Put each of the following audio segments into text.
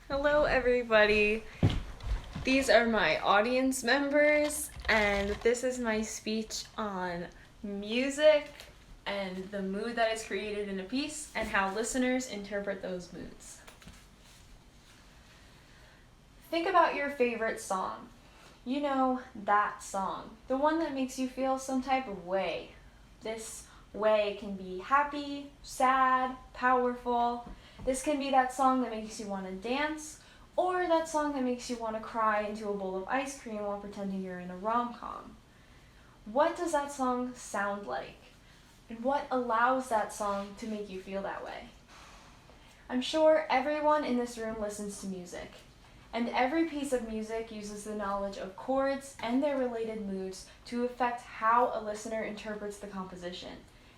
Hello, everybody. These are my audience members, and this is my speech on music and the mood that is created in a piece and how listeners interpret those moods. Think about your favorite song. You know, that song, the one that makes you feel some type of way. This way can be happy, sad, powerful. This can be that song that makes you want to dance, or that song that makes you want to cry into a bowl of ice cream while pretending you're in a rom-com. What does that song sound like? And what allows that song to make you feel that way? I'm sure everyone in this room listens to music, and every piece of music uses the knowledge of chords and their related moods to affect how a listener interprets the composition.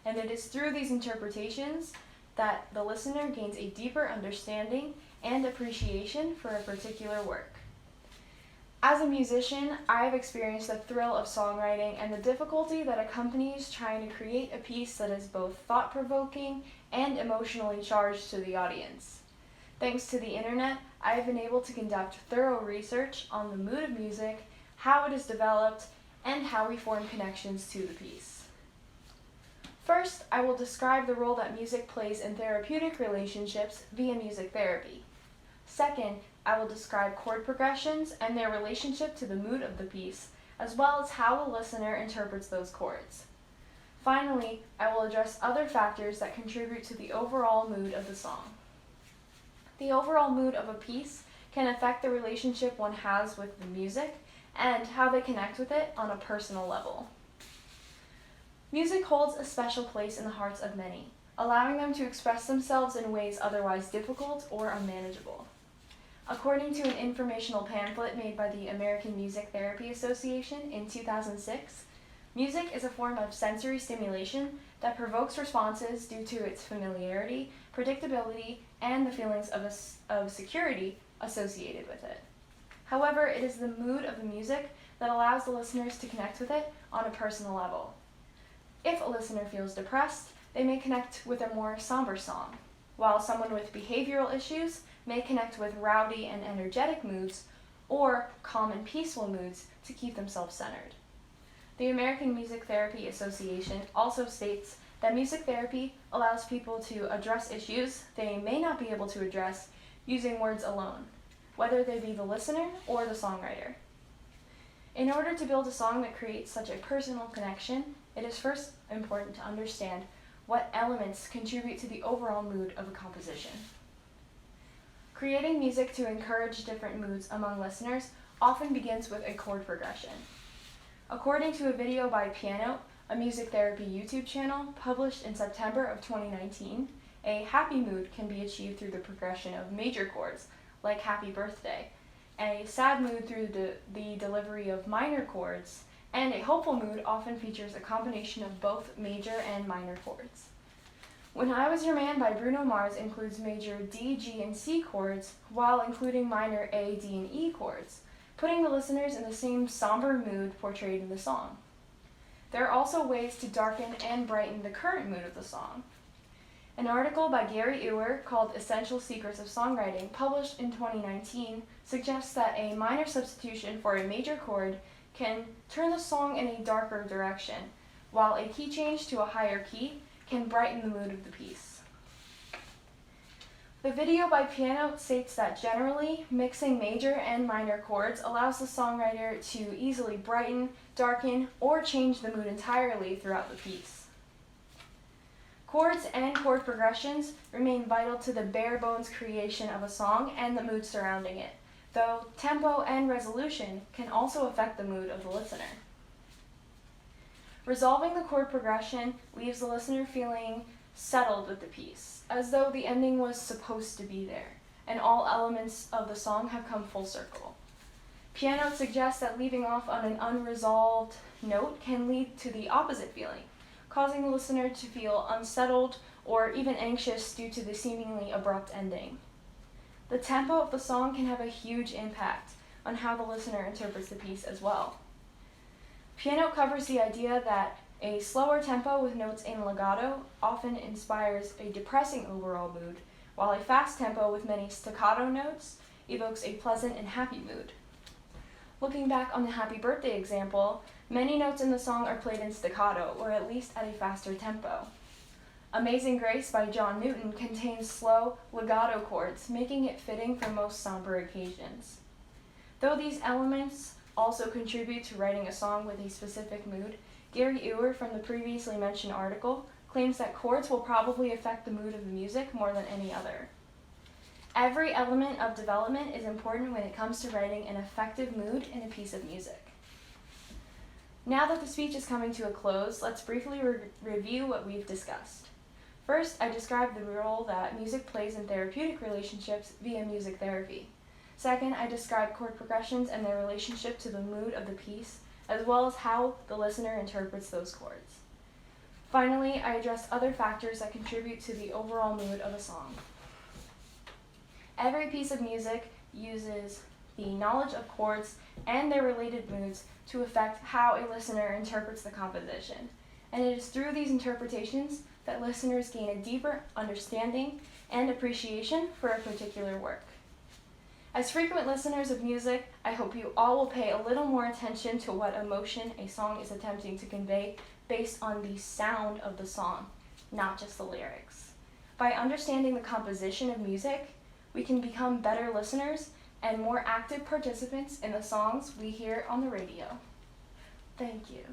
And it is through these interpretations that the listener gains a deeper understanding and appreciation for a particular work. As a musician, I have experienced the thrill of songwriting and the difficulty that accompanies trying to create a piece that is both thought-provoking and emotionally charged to the audience. Thanks to the internet, I have been able to conduct thorough research on the mood of music, how it is developed, and how we form connections to the piece. First, I will describe the role that music plays in therapeutic relationships via music therapy. Second, I will describe chord progressions and their relationship to the mood of the piece, as well as how the listener interprets those chords. Finally, I will address other factors that contribute to the overall mood of the song. The overall mood of a piece can affect the relationship one has with the music and how they connect with it on a personal level. Music holds a special place in the hearts of many, allowing them to express themselves in ways otherwise difficult or unmanageable. According to an informational pamphlet made by the American Music Therapy Association in 2006, music is a form of sensory stimulation that provokes responses due to its familiarity, predictability, and the feelings of security associated with it. However, it is the mood of the music that allows the listeners to connect with it on a personal level. If a listener feels depressed, they may connect with a more somber song, while someone with behavioral issues may connect with rowdy and energetic moods or calm and peaceful moods to keep themselves centered. The American Music Therapy Association also states that music therapy allows people to address issues they may not be able to address using words alone, whether they be the listener or the songwriter. In order to build a song that creates such a personal connection, it is first important to understand what elements contribute to the overall mood of a composition. Creating music to encourage different moods among listeners often begins with a chord progression. According to a video by Piano, a music therapy YouTube channel published in September of 2019, a happy mood can be achieved through the progression of major chords, like Happy Birthday, a sad mood through the delivery of minor chords, and a hopeful mood often features a combination of both major and minor chords. When I Was Your Man by Bruno Mars includes major D, G, and C chords, while including minor A, D, and E chords, putting the listeners in the same somber mood portrayed in the song. There are also ways to darken and brighten the current mood of the song. An article by Gary Ewer called Essential Secrets of Songwriting, published in 2019, suggests that a minor substitution for a major chord can turn the song in a darker direction, while a key change to a higher key can brighten the mood of the piece. The video by Piano states that generally, mixing major and minor chords allows the songwriter to easily brighten, darken, or change the mood entirely throughout the piece. Chords and chord progressions remain vital to the bare bones creation of a song and the mood surrounding it, though tempo and resolution can also affect the mood of the listener. Resolving the chord progression leaves the listener feeling settled with the piece, as though the ending was supposed to be there, and all elements of the song have come full circle. Piano suggests that leaving off on an unresolved note can lead to the opposite feeling, causing the listener to feel unsettled or even anxious due to the seemingly abrupt ending. The tempo of the song can have a huge impact on how the listener interprets the piece as well. Piano covers the idea that a slower tempo with notes in legato often inspires a depressing overall mood, while a fast tempo with many staccato notes evokes a pleasant and happy mood. Looking back on the happy birthday example, many notes in the song are played in staccato, or at least at a faster tempo. Amazing Grace by John Newton contains slow, legato chords, making it fitting for most somber occasions. Though these elements also contribute to writing a song with a specific mood, Gary Ewer from the previously mentioned article claims that chords will probably affect the mood of the music more than any other. Every element of development is important when it comes to writing an effective mood in a piece of music. Now that the speech is coming to a close, let's briefly review what we've discussed. First, I described the role that music plays in therapeutic relationships via music therapy. Second, I described chord progressions and their relationship to the mood of the piece, as well as how the listener interprets those chords. Finally, I addressed other factors that contribute to the overall mood of a song. Every piece of music uses the knowledge of chords and their related moods to affect how a listener interprets the composition, and it is through these interpretations that listeners gain a deeper understanding and appreciation for a particular work. As frequent listeners of music, I hope you all will pay a little more attention to what emotion a song is attempting to convey based on the sound of the song, not just the lyrics. By understanding the composition of music, we can become better listeners and more active participants in the songs we hear on the radio. Thank you.